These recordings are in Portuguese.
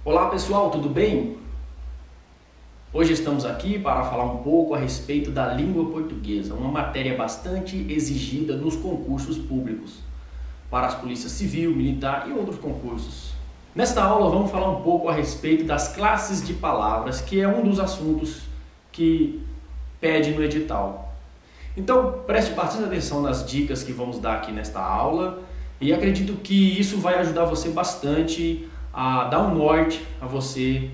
Olá pessoal, tudo bem? Hoje estamos aqui para falar um pouco a respeito da língua portuguesa, uma matéria bastante exigida nos concursos públicos, para as polícias civil, militar e outros concursos. Nesta aula vamos falar um pouco a respeito das classes de palavras, que é um dos assuntos que pede no edital. Então preste bastante atenção nas dicas que vamos dar aqui nesta aula e acredito que isso vai ajudar você bastante a dar um norte a você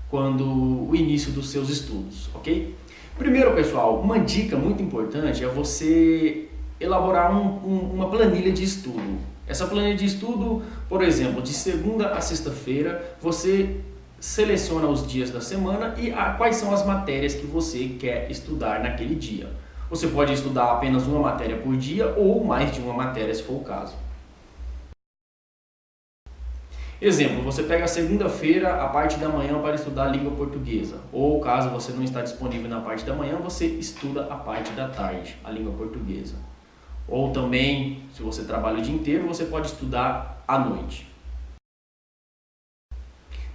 quando o início dos seus estudos, ok? Primeiro, pessoal, uma dica muito importante é você elaborar uma planilha de estudo. Essa planilha de estudo, por exemplo, de segunda a sexta-feira, você seleciona os dias da semana e quais são as matérias que você quer estudar naquele dia. Você pode estudar apenas uma matéria por dia ou mais de uma matéria, se for o caso. Exemplo, você pega a segunda-feira, a parte da manhã para estudar a língua portuguesa. Ou caso você não está disponível na parte da manhã, você estuda a parte da tarde, a língua portuguesa. Ou também, se você trabalha o dia inteiro, você pode estudar à noite.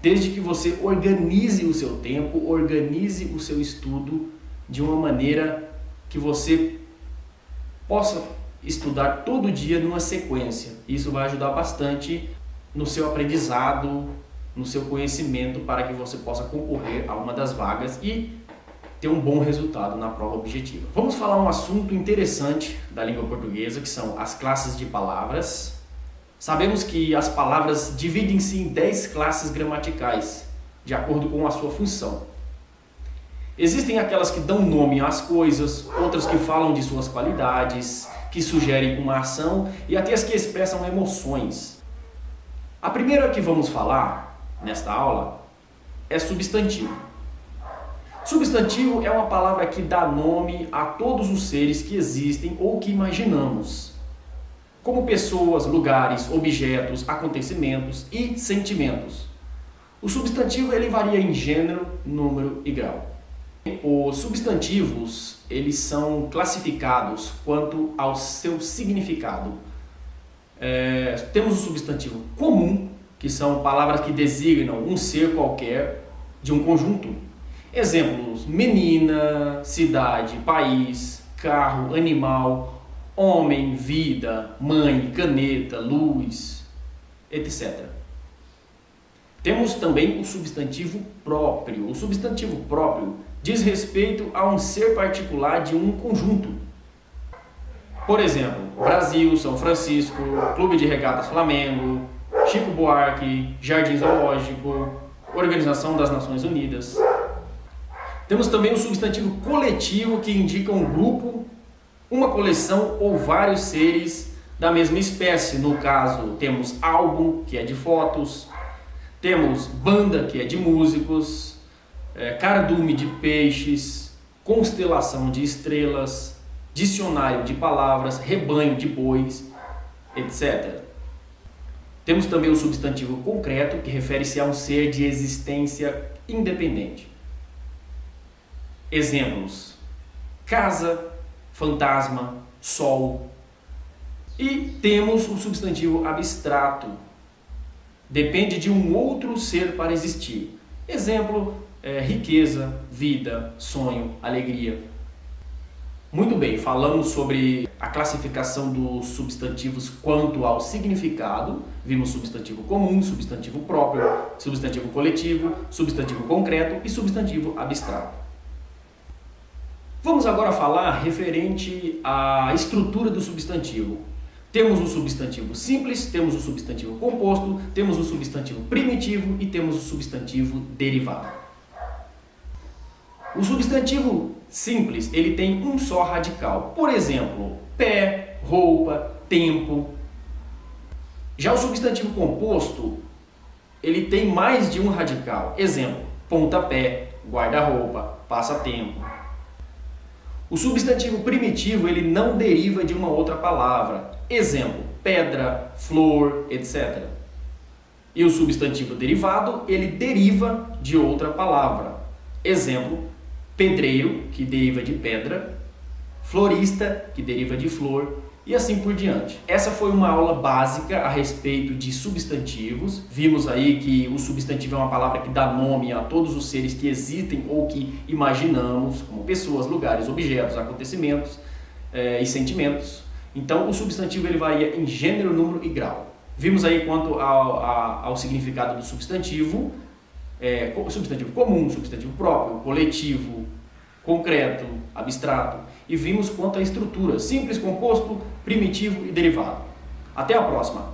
Desde que você organize o seu tempo, organize o seu estudo de uma maneira que você possa estudar todo dia numa sequência. Isso vai ajudar bastante no seu aprendizado, no seu conhecimento, para que você possa concorrer a uma das vagas e ter um bom resultado na prova objetiva. Vamos falar um assunto interessante da língua portuguesa, que são as classes de palavras. Sabemos que as palavras dividem-se em 10 classes gramaticais, de acordo com a sua função. Existem aquelas que dão nome às coisas, outras que falam de suas qualidades, que sugerem uma ação e até as que expressam emoções. A primeira que vamos falar nesta aula é substantivo. Substantivo é uma palavra que dá nome a todos os seres que existem ou que imaginamos, como pessoas, lugares, objetos, acontecimentos e sentimentos. O substantivo ele varia em gênero, número e grau. Os substantivos eles são classificados quanto ao seu significado. Temos o substantivo comum, que são palavras que designam um ser qualquer de um conjunto. Exemplos: menina, cidade, país, carro, animal, homem, vida, mãe, caneta, luz, etc. Temos também o substantivo próprio. O substantivo próprio diz respeito a um ser particular de um conjunto. Por exemplo, Brasil, São Francisco, Clube de Regatas Flamengo, Chico Buarque, Jardim Zoológico, Organização das Nações Unidas. Temos também o substantivo coletivo, que indica um grupo, uma coleção ou vários seres da mesma espécie. No caso, temos álbum, que é de fotos, temos banda, que é de músicos, cardume de peixes, constelação de estrelas, dicionário de palavras, rebanho de bois, etc. Temos também o substantivo concreto, que refere-se a um ser de existência independente. Exemplos: casa, fantasma, sol. E temos o substantivo abstrato, depende de um outro ser para existir. Exemplo: riqueza, vida, sonho, alegria. Muito bem, falamos sobre a classificação dos substantivos quanto ao significado. Vimos substantivo comum, substantivo próprio, substantivo coletivo, substantivo concreto e substantivo abstrato. Vamos agora falar referente à estrutura do substantivo. Temos o substantivo simples, temos o substantivo composto, temos o substantivo primitivo e temos o substantivo derivado. O substantivo simples, ele tem um só radical. Por exemplo, pé, roupa, tempo. Já o substantivo composto, ele tem mais de um radical. Exemplo, pontapé, guarda-roupa, passatempo. O substantivo primitivo, ele não deriva de uma outra palavra. Exemplo, pedra, flor, etc. E o substantivo derivado, ele deriva de outra palavra. Exemplo, pedreiro, que deriva de pedra, florista, que deriva de flor, e assim por diante. Essa foi uma aula básica a respeito de substantivos. Vimos aí que o substantivo é uma palavra que dá nome a todos os seres que existem ou que imaginamos, como pessoas, lugares, objetos, acontecimentos e sentimentos. Então o substantivo ele varia em gênero, número e grau. Vimos aí quanto ao significado do substantivo, substantivo comum, substantivo próprio, coletivo, concreto, abstrato, e vimos quanto à estrutura, simples, composto, primitivo e derivado. Até a próxima!